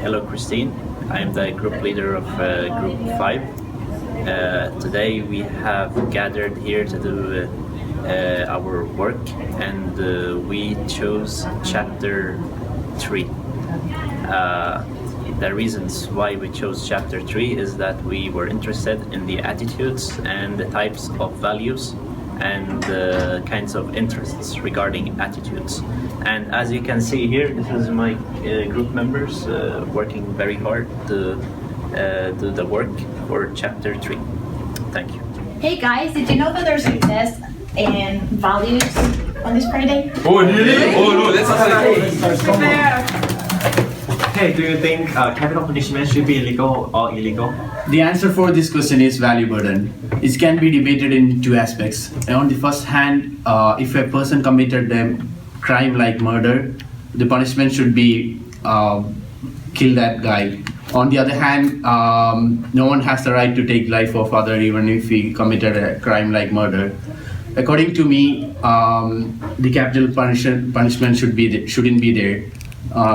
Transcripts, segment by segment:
Hello, Christine. I am the group leader of Group 5. Today we have gathered here to do our work, and we chose Chapter 3. The reasons why we chose Chapter 3 is that we were interested in the attitudes and the types of values and kinds of interests regarding attitudes. And as you can see here, this is my group members working very hard to do the work for Chapter 3. Thank you. Hey guys, did you know that there's a test in values on this Friday? Oh really? Oh no, let's Prepare. Hey, do you think capital punishment should be legal or illegal? The answer for this question is value burden. It can be debated in two aspects. On the first hand, if a person committed a crime like murder, the punishment should be kill that guy. On the other hand, no one has the right to take life of other even if he committed a crime like murder. According to me, the capital punishment shouldn't be there.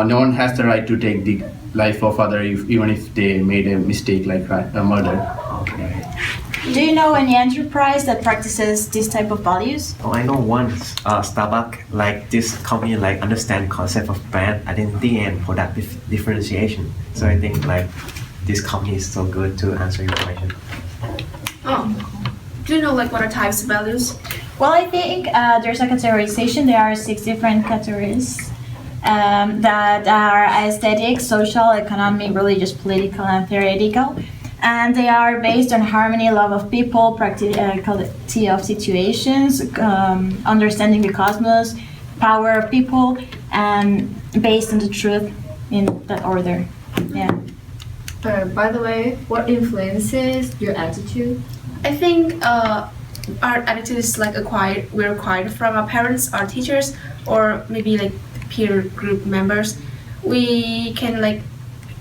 No one has the right to take the life of other even if they made a mistake like a murder. Okay. Do you know any enterprise that practices this type of values? Oh, I know one. Starbucks, like this company, like understand concept of brand identity and product differentiation. So I think like this company is so good to answer your question. Oh, do you know like what are types of values? Well, I think there's a categorization. There are 6 different categories that are aesthetic, social, economic, religious, political, and theoretical. And they are based on harmony, love of people, practicality of situations, understanding the cosmos, power of people, and based on the truth in that order. Yeah. By the way, what influences your attitude? I think our attitude is like we're acquired from our parents, our teachers, or maybe like peer group members. We can like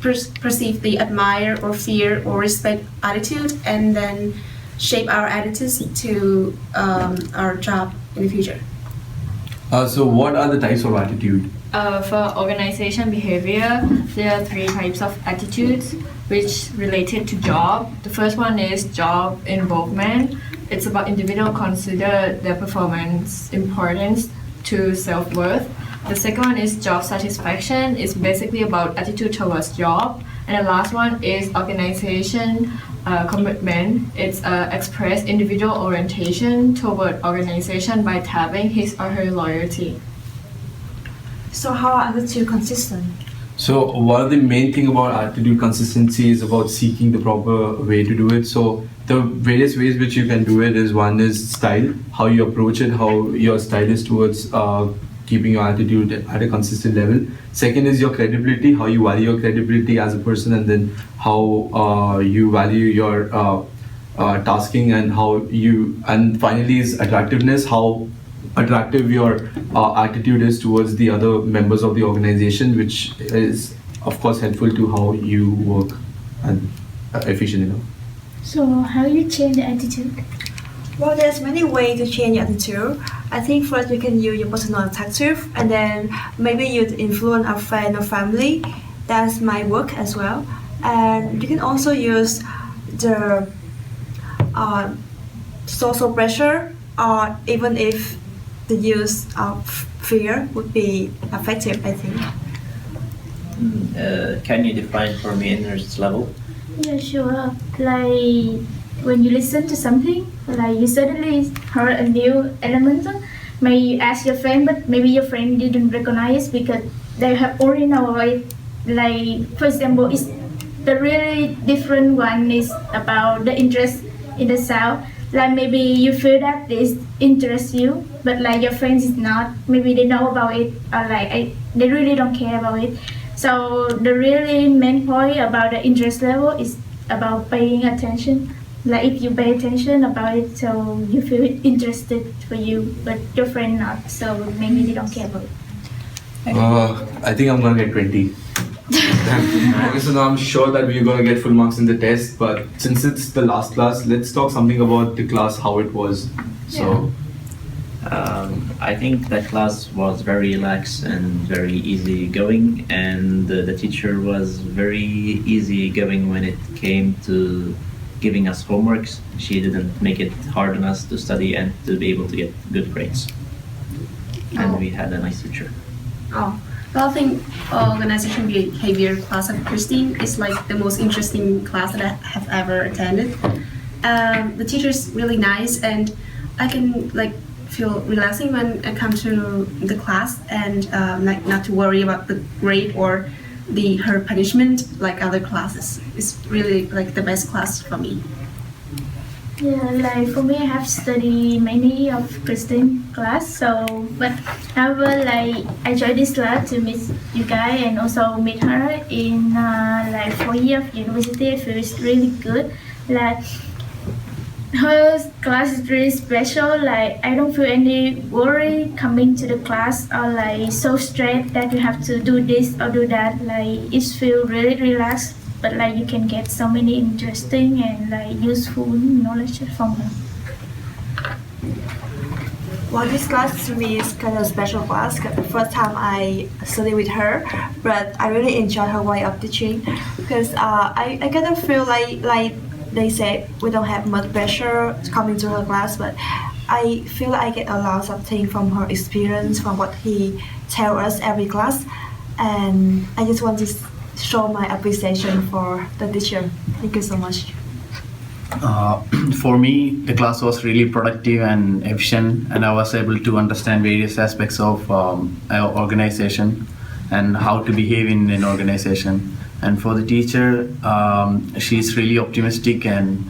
perceive the admire or fear or respect attitude and then shape our attitudes to our job in the future. So what are the types of attitude? For organization behavior, there are 3 types of attitudes which related to job. The first one is job involvement. It's about individual consider their performance importance to self-worth. The second one is job satisfaction. It's basically about attitude towards job. And the last one is organization commitment. It's express individual orientation toward organization by tapping his or her loyalty. So how are attitude consistent? So one of the main thing about attitude consistency is about seeking the proper way to do it. So the various ways which you can do it is, one is style, how you approach it, how your style is towards keeping your attitude at a consistent level. Second is your credibility, how you value your credibility as a person, and then how you value your tasking and finally is attractiveness, how attractive your attitude is towards the other members of the organization, which is of course helpful to how you work and efficient enough. So how you change the attitude? Well, there's many ways to change your attitude. I think first you can use your personal attitude, and then maybe you influence a friend or family. That's my work as well. And you can also use the social pressure, or even if the use of fear would be effective, I think. Can you define for me interest level? Yeah, sure. Like when you listen to something, like you suddenly heard a new element, may you ask your friend, but maybe your friend didn't recognize because they have already know it. Like for example, it's the really different one is about the interest in the sound. Like maybe you feel that this interests you, but like your friends is not. Maybe they know about it, or like they really don't care about it. So the really main point about the interest level is about paying attention. Like if you pay attention about it, so you feel interested for you, but your friend not. So maybe they don't care about it. I think I'm gonna get 20. Okay, so now I'm sure that we're gonna get full marks in the test, but since it's the last class, let's talk something about the class, how it was. So I think the class was very relaxed and very easygoing, and the teacher was very easygoing when it came to giving us homeworks. She didn't make it hard on us to study and to be able to get good grades. And we had a nice teacher. Oh, well, I think organization behavior class of Christine is like the most interesting class that I have ever attended. The teacher is really nice, and I can like feel relaxing when I come to the class, and like not to worry about the grade or her punishment like other classes. It's really like the best class for me. Yeah, like for me, I have studied many of Christian class. So, but however, like I joined this class to meet you guys and also meet her in like 4 years of university. I feel it's really good. Like her class is really special. Like I don't feel any worry coming to the class or like so stressed that you have to do this or do that. Like it feels really relaxed. But like you can get so many interesting and like useful knowledge from her. Well, this class to me is kind of a special class. 'Cause the first time I studied with her, but I really enjoy her way of teaching because I kind of feel like they said we don't have much pressure coming to her class, but I feel I get a lot of things from her experience, from what he tell us every class, and I just want to show my appreciation for the teacher. Thank you so much. For me, the class was really productive and efficient, and I was able to understand various aspects of our organization and how to behave in an organization. And for the teacher, she's really optimistic, and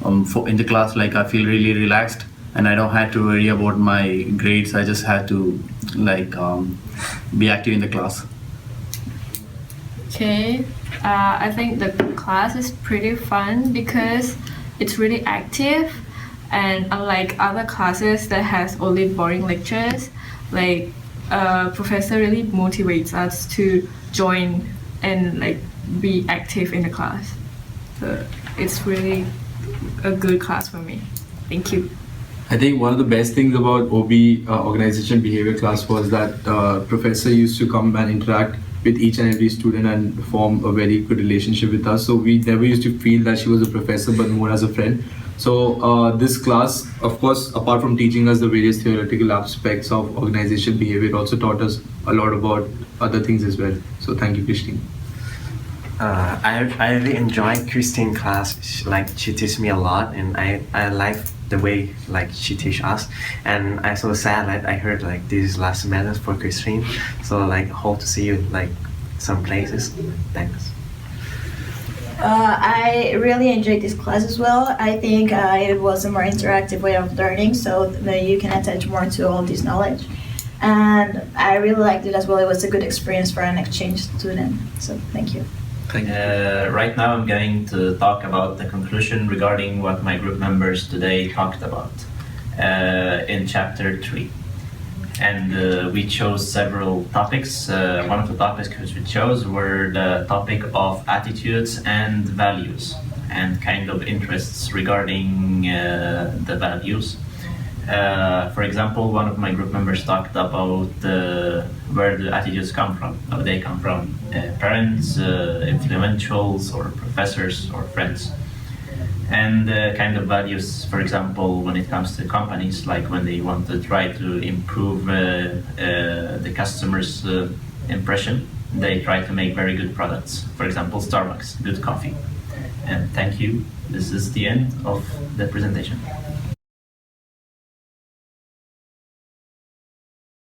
in the class, like I feel really relaxed, and I don't have to worry about my grades. I just had to like be active in the class. Okay, I think the class is pretty fun because it's really active, and unlike other classes that has only boring lectures, like professor really motivates us to join and like be active in the class. So it's really a good class for me. Thank you. I think one of the best things about OB organization behavior class was that professor used to come and interact with each and every student and form a very good relationship with us. So we never used to feel that she was a professor, but more as a friend. So this class, of course, apart from teaching us the various theoretical aspects of organization behavior, it also taught us a lot about other things as well. So thank you, Christine. I really enjoy Christine class. She teaches me a lot, and I like the way like she teach us. And I'm so sad that I heard like this is last semester for Christine. So like hope to see you like some places. Thanks. I really enjoyed this class as well. I think it was a more interactive way of learning, so that you can attach more to all this knowledge. And I really liked it as well. It was a good experience for an exchange student. So thank you. Right now I'm going to talk about the conclusion regarding what my group members today talked about in chapter 3. And we chose several topics. One of the topics which we chose were the topic of attitudes and values and kind of interests regarding the values. For example, one of my group members talked about where the attitudes come from. How they come from parents, influentials, or professors, or friends. And kind of values, for example, when it comes to companies, like when they want to try to improve the customer's impression, they try to make very good products. For example, Starbucks, good coffee. And thank you. This is the end of the presentation.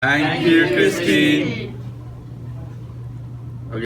Thank you, Christine.